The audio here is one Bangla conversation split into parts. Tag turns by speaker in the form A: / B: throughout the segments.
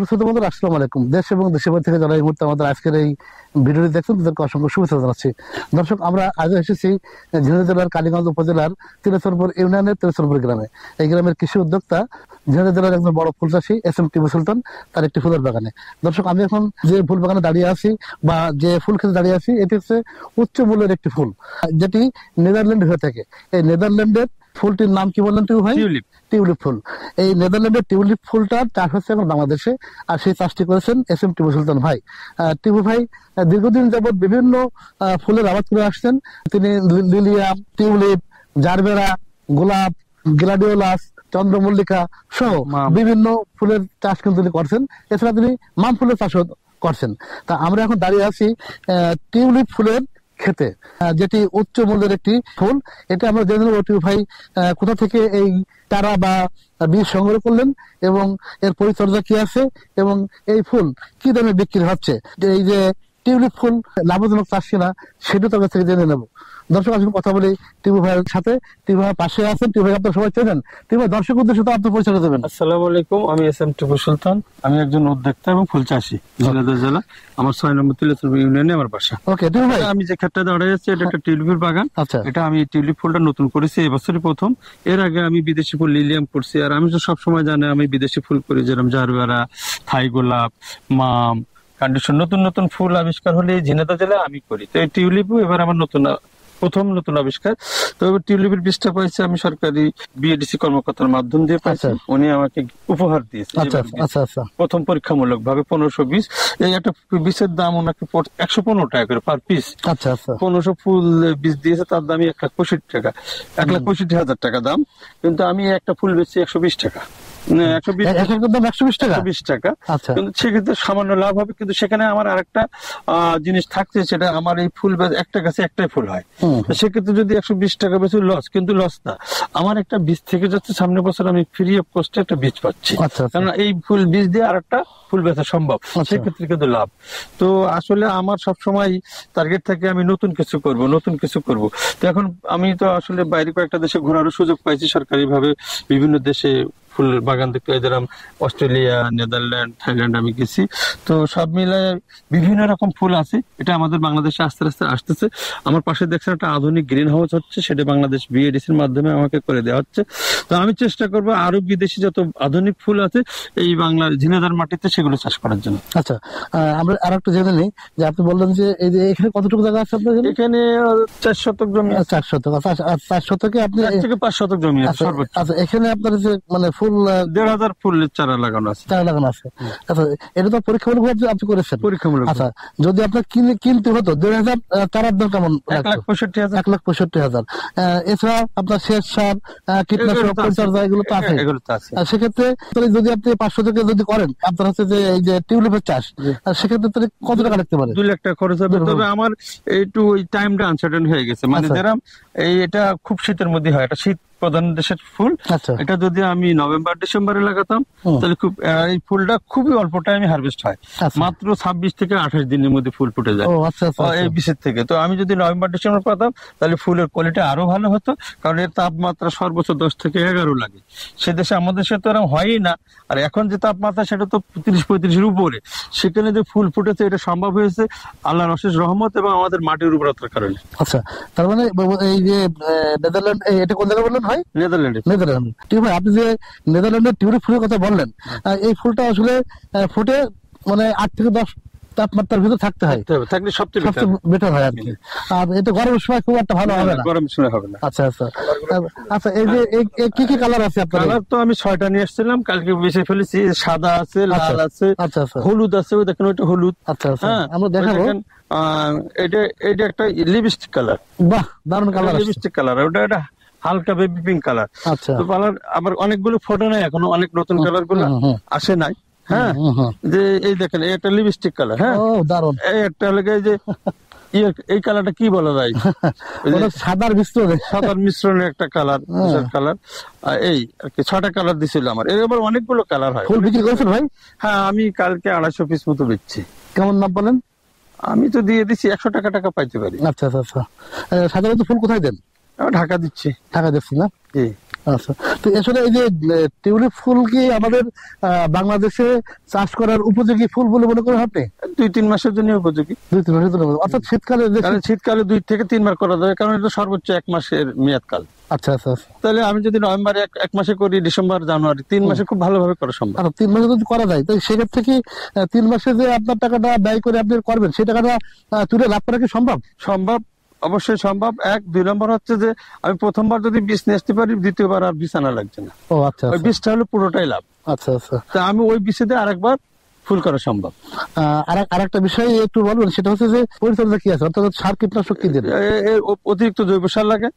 A: ছোট বন্ধুরা, আসসালামু আলাইকুম। দেশ এবং দেশের বাইরে থেকে যারা এই মুহূর্তে আমাদের আজকের এই ভিডিওটি দেখছেন তাদেরকে অসংখ্য শুভেচ্ছা জানাচ্ছি। দর্শক, আমরা আজ এসেছি ঝিনাইদহ জেলার কালীগঞ্জ উপজেলার তিলেশ্বরপুর ইউনিয়নের তিলেশ্বরপুর গ্রামে। এই গ্রামের কৃষি উদ্যোক্তা ঝিনাইদহ জেলার একজন বড় ফুল চাষী এস.এম. টিপু সুলতান, তার একটি ফুলের বাগানে। দর্শক, আমি এখন যে ফুল বাগানে দাঁড়িয়ে আছি বা যে ফুল খেতে দাঁড়িয়ে আছি, এটি হচ্ছে উচ্চ মূল্যের একটি ফুল, যেটি নেদারল্যান্ড হয়ে থাকে। এই নেদারল্যান্ডের ফুলটির নাম কি বললেন টিপু ভাই? টিউলিপ ফুল। এই নেদারল্যান্ডের টিউলিপ ফুলটার চাষ হচ্ছে এখন বাংলাদেশে, আর সেই চাষটি করেছেন এস.এম. টিপু সুলতান ভাই। টিপু ভাই দীর্ঘদিন যাবৎ বিভিন্ন ফুলের আবাদ করে আসছেন। তিনি লিলিয়াম, টিউলিপ, জারবেরা, গোলাপ, গ্লাডিওলাস, চন্দ্রমল্লিকা সহ বিভিন্ন ফুলের চাষ কিন্তু তিনি করছেন। এছাড়া তিনি মাম ফুলের চাষও করছেন। তা আমরা এখন দাঁড়িয়ে আছি টিউলিপ ফুলের খেতে, যেটি উচ্চ মূল্যের একটি ফুল। এটা আমরা জেনে নেব টিপু ভাই কোথা থেকে এই চারা বা বীজ সংগ্রহ করলেন এবং এর পরিচর্যা কি আছে এবং এই ফুল কি দামে বিক্রি হচ্ছে। এই যে টিউলিপ ফুল লাভজনক চাষ কিনা সেটা তার কাছ থেকে জেনে নেব। দর্শক, আসুন কথা বলি টিপু ভাইয়ের সাথে। টিপু ভাই পাশে আছেন। টিপু ভাই আপনার সবাই চেনেন। টিপু ভাই দর্শক উদ্দেশ্যে তো আপনার পরিচয় দেবেন।
B: আসসালামু আলাইকুম, আমি এস.এম. টিপু সুলতান। আমি একজন উদ্যোক্তা এবং ফুল চাষী, ঝিনাইদহ জেলা। আমার 6 নম্বর তিলেশ্বরপুর ইউনিয়নে আমার বাসা।
A: ওকে টিপু ভাই,
B: আমি যে ক্ষেতটা দাঁড়িয়ে আছি এটা একটা টিউলিপের বাগান।
A: আচ্ছা,
B: এটা আমি টিউলিপ ফুলটা নতুন করেছি এবছরই প্রথম। এর আগে আমি বিদেশি ফুল লিলিয়াম করছি। আর আমি তো সবসময় জানি আমি বিদেশি ফুল করি, যেরকম জারবেরা, থাই গোলাপ, মাম, কান্ডিশন, নতুন নতুন ফুল আবিষ্কার হলে ঝিনাইদহ জেলায় আমি করি। তো এই টিউলিপও এবার আমার প্রথম নতুন আবিষ্কার। তো টিউলিপের বীজটা পাইছি আমি সরকারি বিএডিসি কর্মকর্তার মাধ্যম দিয়ে পাইছি। উনি আমাকে উপহার দিয়েছে প্রথম পরীক্ষামূলক ভাবে 1500 বীজ। এই একটা বীজের দাম ওনাকে 115 টাকা করে পার পিস। 1500 ফুল বীজ দিয়েছে, তার দাম 1,65,000 টাকা, 1,65,000 টাকা দাম। কিন্তু আমি একটা ফুল বেচছি 120 টাকা। 120 টাকা। কিন্তু সেক্ষেত্রে সামান্য লাভ হবে। কিন্তু সেখানে আমার আরেকটা জিনিস থাকছে, সেটা আমার এই ফুল একটা গাছে একটাই ফুল হয়। সেক্ষেত্রে যদি 120 টাকা বেশি লস, কিন্তু লস না, আমার একটা বীজ থেকে যাচ্ছে। সামনের বছর আমি ফ্রি অফ কস্টে একটা বীজ পাচ্ছি, কারণ এই ফুল বীজ দিয়ে আর একটা ফুল বেচা সম্ভব। সেক্ষেত্রে কিন্তু লাভ। তো আসলে আমার সবসময় টার্গেট থাকে আমি নতুন কিছু করব। তো এখন আমি তো আসলে বাইরে কয়েকটা দেশে ঘোরারও সুযোগ পাইছি সরকারি ভাবে। বিভিন্ন দেশে ফুল বাগান দেখতে, যেরকম অস্ট্রেলিয়া, নেদারল্যান্ড, থাইল্যান্ড আমি গেছি। তো সব মিলায় বিভিন্ন রকম ফুল আছে। এটা আমাদের বাংলাদেশে আস্তে আস্তে আসতেছে। আমার পাশে দেখছেন একটা আধুনিক গ্রিন হাউস হচ্ছে, সেটা বাংলাদেশ বিএডিসির মাধ্যমে আমাকে করে দেওয়া হচ্ছে। তো আমি চেষ্টা করবো আরো বিদেশি যত আধুনিক ফুল আছে এই বাংলার ঝিনাইদহ মাটিতে সেগুলো চাষ করার জন্য।
A: আচ্ছা, আমরা আর একটু জেনে নিই যে আপনি বললেন যে এই যে এখানে কতটুকু জায়গা আছে আপনার?
B: এখানে 4 শতক জমি।
A: 4 শতক। 4 শতকে আপনি
B: 4 থেকে 5 শতক জমি আছে সর্বোচ্চ।
A: আচ্ছা, এখানে আপনার যে মানে ফুল
B: 1,500 ফুলের চারা লাগানো আছে।
A: আচ্ছা, এটা তো পরীক্ষামূলক আপনি করেছেন?
B: পরীক্ষামূলক।
A: আচ্ছা, যদি আপনার কিনতে হতো 1,500 চারার দাম কেমন?
B: 1,65,000।
A: এছাড়া আপনার সেচ সার, কীটনাশক, পরিচর্যা এগুলো তো আছে। সেক্ষেত্রে যদি আপনি 500 থেকে যদি করেন, আপনার হচ্ছে যে এই যে টিউলিপের চাষ, সেক্ষেত্রে কত টাকা লাগতে পারে?
B: 2 লাখ টাকা খরচ হবে। তবে আমার একটু ওই টাইমটা আনসার্টেন হয়ে গেছে। মানে যেরকম এটা খুব শীতের মধ্যে হয়, এটা শীত প্রধান দেশের ফুল। এটা যদি আমি নভেম্বর ডিসেম্বরে লাগাতাম তাহলে খুব এই ফুলটা খুবই অল্প টাইমে হারভেস্ট হয়। মাত্র 26 থেকে 28 দিনের মধ্যে ফুল ফুটে যায় এই বীজের থেকে। তো আমি যদি নভেম্বর ডিসেম্বর পাতাম তাহলে ফুলের কোয়ালিটি আরো ভালো হতো, কারণ এর তাপমাত্রা সর্বোচ্চ 10 থেকে 11 লাগে। সে দেশে আমাদের দেশে তো এরকম হয়ই না। আর এখন যে তাপমাত্রা সেটা তো 30-35 উপরে। সেখানে যে ফুল ফুটেছে এটা সম্ভব হয়েছে আল্লাহর অশেষ রহমত এবং আমাদের মাটির উর্বরতার কারণে।
A: আচ্ছা, তার মানে এই যে নেদারল্যান্ড, এটা কোন জায়গা বললেন ভাই? নেদারল্যান্ড। ঠিক ভাই, আপনি যে নেদারল্যান্ডের টিউলিপ ফুলের কথা বললেন, এই ফুলটা আসলে ফুটে মানে 8 থেকে 10 তাপমাত্রার ভিতরে থাকতে হয়,
B: থাকলে সবচেয়ে
A: বেটার হয় আর কি। আর এটা গরমের সময় খুব একটা ভালো হবে না।
B: গরমের সময় হবে না।
A: আচ্ছা, এই যে কি কি কালার আছে আপনার?
B: কালার তো আমি 6টা নিয়ে এসেছিলাম, কালকে বেছে ফেলেছি। সাদা আছে, লাল আছে, হলুদ আছে। ওই দেখেন ওইটা হলুদ।
A: আচ্ছা, আমরা দেখাবো।
B: এটা একটা লিপস্টিক কালার।
A: বাহ, দারুণ কালার,
B: লিপস্টিক কালার। ওটা হালকা বেবি পিঙ্ক কালার। তো কালার আবার অনেকগুলো ফটো নাই এখনো, অনেক নতুন কালার গুলো আসে নাই। হ্যাঁ, যে এই দেখেন এটা লিপস্টিক কালার। হ্যাঁ, দারুণ। এই একটা হলো যে এই কালারটা কি বলা যায়,
A: সাদার
B: মিশ্রণের একটা কালার। এই আর কি 6টা কালার দিছিল আমার। এর আবার অনেকগুলো কালার হয়।
A: ফুল বিক্রি করেছেন ভাই?
B: হ্যাঁ, আমি কালকে 250 পিস মতো বেচছি।
A: কেমন নাম বলেন?
B: আমি তো দিয়ে দিচ্ছি 100 টাকা পাইতে পারি।
A: আচ্ছা, সাধারণত ফুল কোথায় দেন?
B: ঢাকা দিচ্ছি।
A: ঢাকা দিচ্ছি না? আচ্ছা, তো আসলে এই যে টিউলিপ ফুল কি আমাদের বাংলাদেশে চাষ করার উপযোগী ফুল বলে মনে করেন আপনি?
B: 2-3 মাসের জন্য উপযোগী।
A: 2-3 মাসের জন্য, অর্থাৎ শীতকালে
B: কারণ শীতকালে 2 থেকে 3 বার করা যায়, কারণ এটা সর্বোচ্চ 1 মাসের মেয়াদকাল।
A: আচ্ছা আচ্ছা আচ্ছা।
B: তাহলে আমি যদি নভেম্বরে এক মাসে করি, ডিসেম্বর জানুয়ারি 3 মাসে খুব ভালোভাবে করা সম্ভব।
A: আর 3 মাসে যদি করা যায়, তাই সেক্ষেত্রে কি 3 মাসে যে আপনার টাকাটা ব্যয় করে আপনি করবেন, সেই টাকাটা তুলে লাভ করা কি সম্ভব?
B: সম্ভব, অবশ্যই সম্ভব। 2 নম্বর হচ্ছে যে আমি প্রথমবার যদি বীজ নিয়ে আসতে পারি, দ্বিতীয়বার আর বীজ আনা লাগছে না।
A: ও আচ্ছা
B: ওই
A: আচ্ছা
B: বীজটা হলো পুরোটাই লাভ।
A: আচ্ছা আচ্ছা।
B: তা আমি ওই বীজে দিয়ে আরেকবার ফুল করা সম্ভব।
A: আরেকটা বিষয় একটু বলবেন, সেটা হচ্ছে যে পরিচর্যা কি আছে, অর্থাৎ সার কীটনাশক কি দেন?
B: অতিরিক্ত জৈব সার লাগে,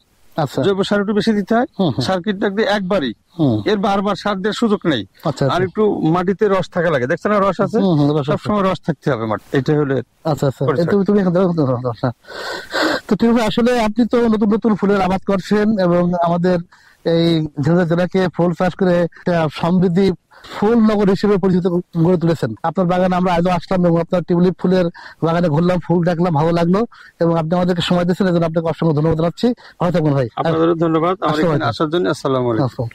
A: আচ্ছা।
B: জৈব সার একটু বেশি দিতে হয়।
A: হুম, হুম।
B: সার কীটনাশক দিয়ে একবারই,
A: হুম।
B: এর বারবার সার দেওয়ার সুযোগ নেই।
A: আচ্ছা
B: আর
A: আচ্ছা।
B: একটু মাটিতে রস থাকা লাগে, দেখছেন না রস আছে,
A: হুম, হুম, রস আছে।
B: সবসময় রস থাকতে হবে মাটি, এটা হলো।
A: আচ্ছা আচ্ছা।
B: পরিচর্যা।
A: তুমি এখান থেকে তো ঠিক আছে। আসলে আপনি তো নতুন নতুন ফুলের আবাদ করছেন এবং আমাদের এই ঝিনাইদহ জেলাকে ফুল চাষ করে একটা সমৃদ্ধি ফুল নগর হিসেবে পরিচিত গড়ে তুলেছেন। আপনার বাগানে আমরা আজও আসলাম এবং আপনার টিউলিপ ফুলের বাগানে ঘুরলাম, ফুল দেখলাম, ভালো লাগলো এবং আপনি আমাদেরকে সময় দিয়েছেন, এজন্য আপনাকে অসংখ্য ধন্যবাদ জানাচ্ছি। ভালো থাকবেন ভাই।
B: আপনাদেরও ধন্যবাদ আমার
A: আসসালামু
B: এখানে
A: আলাইকুম।
B: আসার জন্য। আসসালামু আলাইকুম।
A: আসসালাম।